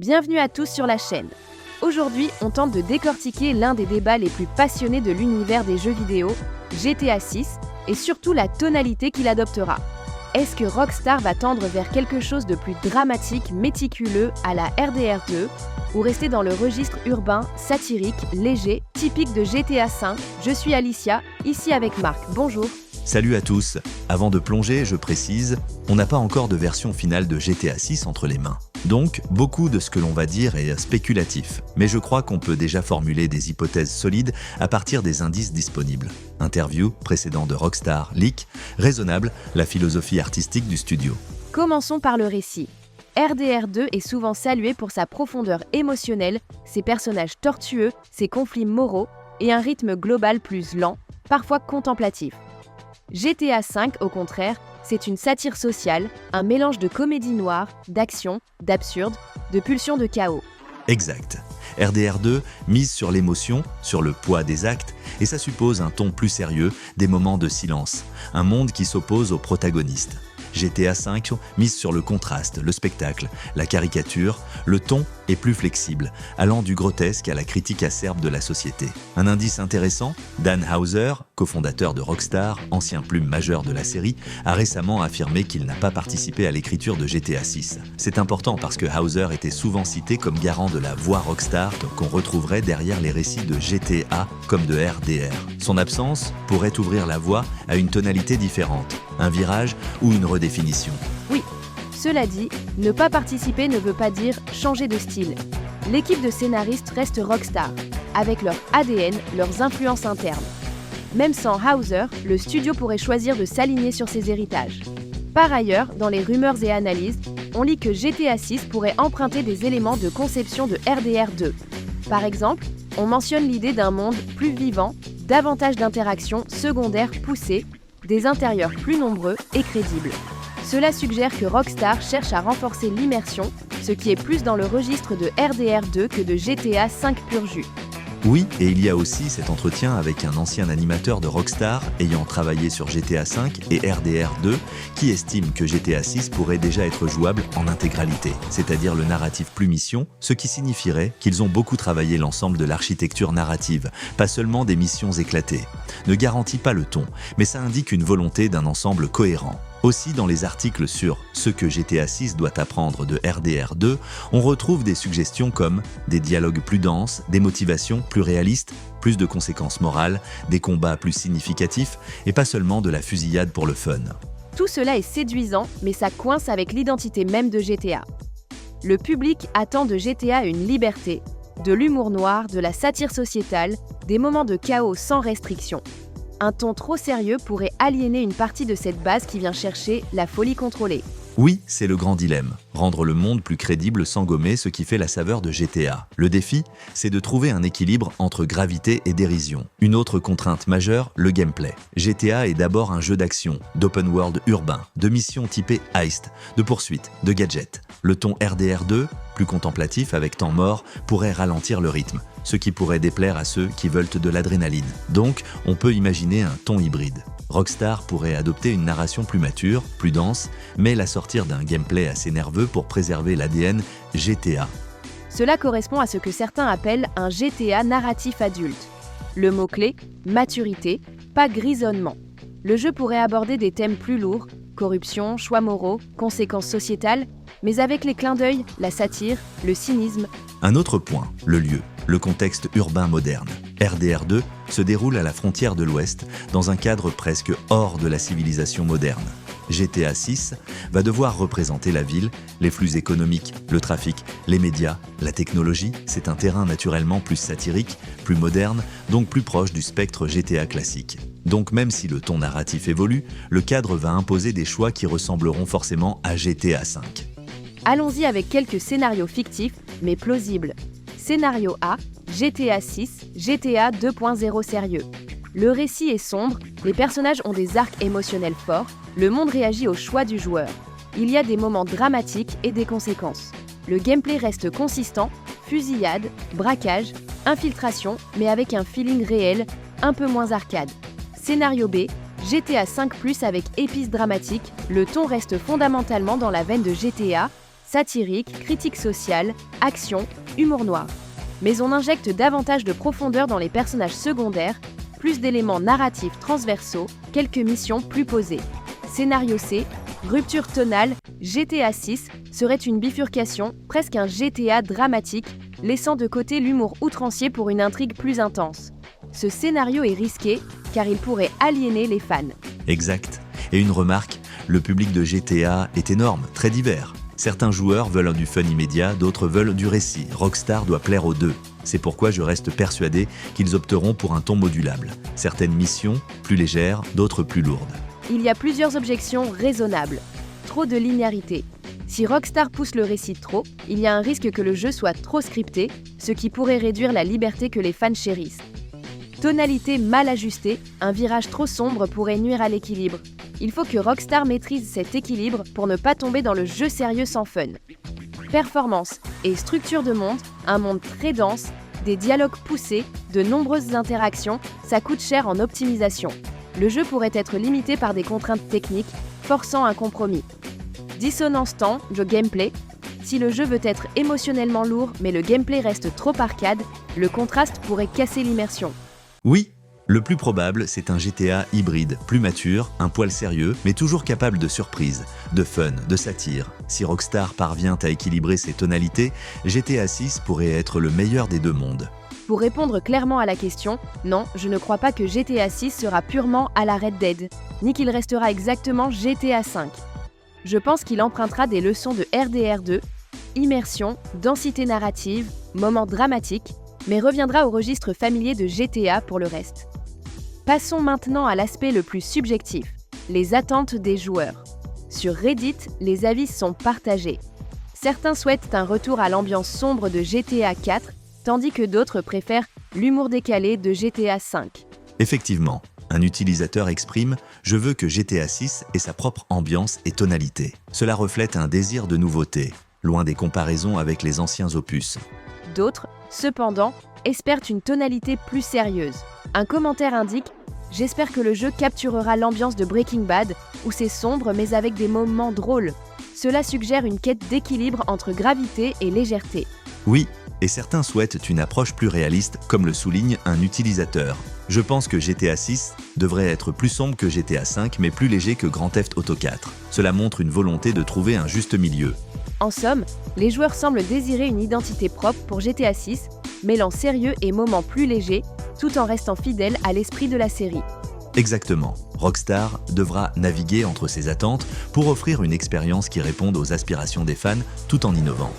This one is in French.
Bienvenue à tous sur la chaîne. Aujourd'hui, on tente de décortiquer l'un des débats les plus passionnés de l'univers des jeux vidéo, GTA 6, et surtout la tonalité qu'il adoptera. Est-ce que Rockstar va tendre vers quelque chose de plus dramatique, méticuleux à la RDR2, ou rester dans le registre urbain, satirique, léger, typique de GTA V? Je suis Alicia, ici avec Marc. Bonjour. Salut à tous. Avant de plonger, je précise, on n'a pas encore de version finale de GTA 6 entre les mains. Donc, beaucoup de ce que l'on va dire est spéculatif, mais je crois qu'on peut déjà formuler des hypothèses solides à partir des indices disponibles. Interview, précédent de Rockstar, leak, raisonnable, la philosophie artistique du studio. Commençons par le récit. RDR2 est souvent salué pour sa profondeur émotionnelle, ses personnages tortueux, ses conflits moraux et un rythme global plus lent, parfois contemplatif. GTA V, au contraire, c'est une satire sociale, un mélange de comédie noire, d'action, d'absurde, de pulsions de chaos. Exact. RDR2 mise sur l'émotion, sur le poids des actes, et ça suppose un ton plus sérieux, des moments de silence, un monde qui s'oppose au protagoniste. GTA V mise sur le contraste, le spectacle, la caricature, le ton est plus flexible, allant du grotesque à la critique acerbe de la société. Un indice intéressant, Dan Houser, cofondateur de Rockstar, ancien plume majeur de la série, a récemment affirmé qu'il n'a pas participé à l'écriture de GTA 6. C'est important parce que Houser était souvent cité comme garant de la voix Rockstar qu'on retrouverait derrière les récits de GTA comme de RDR. Son absence pourrait ouvrir la voie à une tonalité différente, un virage ou une redéfinition. Oui, cela dit, ne pas participer ne veut pas dire changer de style. L'équipe de scénaristes reste Rockstar, avec leur ADN, leurs influences internes. Même sans Houser, le studio pourrait choisir de s'aligner sur ses héritages. Par ailleurs, dans les rumeurs et analyses, on lit que GTA 6 pourrait emprunter des éléments de conception de RDR2. Par exemple, on mentionne l'idée d'un monde plus vivant, davantage d'interactions secondaires poussées, des intérieurs plus nombreux et crédibles. Cela suggère que Rockstar cherche à renforcer l'immersion, ce qui est plus dans le registre de RDR2 que de GTA V pur jus. Oui, et il y a aussi cet entretien avec un ancien animateur de Rockstar ayant travaillé sur GTA V et RDR2 qui estime que GTA 6 pourrait déjà être jouable en intégralité, c'est-à-dire le narratif plus mission, ce qui signifierait qu'ils ont beaucoup travaillé l'ensemble de l'architecture narrative, pas seulement des missions éclatées. Ne garantit pas le ton, mais ça indique une volonté d'un ensemble cohérent. Aussi, dans les articles sur ce que GTA 6 doit apprendre de RDR2, on retrouve des suggestions comme des dialogues plus denses, des motivations plus réalistes, plus de conséquences morales, des combats plus significatifs et pas seulement de la fusillade pour le fun. Tout cela est séduisant, mais ça coince avec l'identité même de GTA. Le public attend de GTA une liberté, de l'humour noir, de la satire sociétale, des moments de chaos sans restriction. Un ton trop sérieux pourrait aliéner une partie de cette base qui vient chercher la folie contrôlée. Oui, c'est le grand dilemme. Rendre le monde plus crédible sans gommer ce qui fait la saveur de GTA. Le défi, c'est de trouver un équilibre entre gravité et dérision. Une autre contrainte majeure, le gameplay. GTA est d'abord un jeu d'action, d'open world urbain, de missions typées heist, de poursuites, de gadgets. Le ton RDR2, plus contemplatif avec temps mort, pourrait ralentir le rythme, ce qui pourrait déplaire à ceux qui veulent de l'adrénaline. Donc, on peut imaginer un ton hybride. Rockstar pourrait adopter une narration plus mature, plus dense, mais la sortir d'un gameplay assez nerveux pour préserver l'ADN GTA. Cela correspond à ce que certains appellent un GTA narratif adulte. Le mot-clé, maturité, pas grisonnement. Le jeu pourrait aborder des thèmes plus lourds, corruption, choix moraux, conséquences sociétales, mais avec les clins d'œil, la satire, le cynisme. Un autre point, le lieu, le contexte urbain moderne. RDR2 se déroule à la frontière de l'Ouest, dans un cadre presque hors de la civilisation moderne. GTA 6 va devoir représenter la ville, les flux économiques, le trafic, les médias, la technologie. C'est un terrain naturellement plus satirique, plus moderne, donc plus proche du spectre GTA classique. Donc même si le ton narratif évolue, le cadre va imposer des choix qui ressembleront forcément à GTA V. Allons-y avec quelques scénarios fictifs, mais plausibles. Scénario A, GTA 6, GTA 2.0 sérieux. Le récit est sombre, les personnages ont des arcs émotionnels forts, le monde réagit aux choix du joueur. Il y a des moments dramatiques et des conséquences. Le gameplay reste consistant, fusillade, braquage, infiltration, mais avec un feeling réel, un peu moins arcade. Scénario B, GTA 5+ avec épices dramatiques, le ton reste fondamentalement dans la veine de GTA, satirique, critique sociale, action, humour noir. Mais on injecte davantage de profondeur dans les personnages secondaires, plus d'éléments narratifs transversaux, quelques missions plus posées. Scénario C, rupture tonale, GTA 6 serait une bifurcation, presque un GTA dramatique, laissant de côté l'humour outrancier pour une intrigue plus intense. Ce scénario est risqué, car il pourrait aliéner les fans. Exact. Et une remarque, le public de GTA est énorme, très divers. Certains joueurs veulent du fun immédiat, d'autres veulent du récit. Rockstar doit plaire aux deux. C'est pourquoi je reste persuadé qu'ils opteront pour un ton modulable. Certaines missions plus légères, d'autres plus lourdes. Il y a plusieurs objections raisonnables. Trop de linéarité. Si Rockstar pousse le récit trop, il y a un risque que le jeu soit trop scripté, ce qui pourrait réduire la liberté que les fans chérissent. Tonalité mal ajustée, un virage trop sombre pourrait nuire à l'équilibre. Il faut que Rockstar maîtrise cet équilibre pour ne pas tomber dans le jeu sérieux sans fun. Performance et structure de monde, un monde très dense, des dialogues poussés, de nombreuses interactions, ça coûte cher en optimisation. Le jeu pourrait être limité par des contraintes techniques, forçant un compromis. Dissonance temps, de gameplay. Si le jeu veut être émotionnellement lourd mais le gameplay reste trop arcade, le contraste pourrait casser l'immersion. Oui, le plus probable, c'est un GTA hybride, plus mature, un poil sérieux, mais toujours capable de surprises, de fun, de satire. Si Rockstar parvient à équilibrer ses tonalités, GTA 6 pourrait être le meilleur des deux mondes. Pour répondre clairement à la question, non, je ne crois pas que GTA 6 sera purement à la Red Dead, ni qu'il restera exactement GTA 5. Je pense qu'il empruntera des leçons de RDR 2, immersion, densité narrative, moments dramatiques, mais reviendra au registre familier de GTA pour le reste. Passons maintenant à l'aspect le plus subjectif, les attentes des joueurs. Sur Reddit, les avis sont partagés. Certains souhaitent un retour à l'ambiance sombre de GTA 4, tandis que d'autres préfèrent l'humour décalé de GTA 5. Effectivement, un utilisateur exprime « Je veux que GTA 6 ait sa propre ambiance et tonalité ». Cela reflète un désir de nouveauté, loin des comparaisons avec les anciens opus. D'autres, cependant, espèrent une tonalité plus sérieuse. Un commentaire indique « J'espère que le jeu capturera l'ambiance de Breaking Bad, où c'est sombre mais avec des moments drôles. Cela suggère une quête d'équilibre entre gravité et légèreté. » Oui, et certains souhaitent une approche plus réaliste, comme le souligne un utilisateur. Je pense que GTA 6 devrait être plus sombre que GTA 5, mais plus léger que Grand Theft Auto 4. Cela montre une volonté de trouver un juste milieu. En somme, les joueurs semblent désirer une identité propre pour GTA 6, mêlant sérieux et moments plus légers, tout en restant fidèle à l'esprit de la série. Exactement. Rockstar devra naviguer entre ses attentes pour offrir une expérience qui réponde aux aspirations des fans tout en innovant.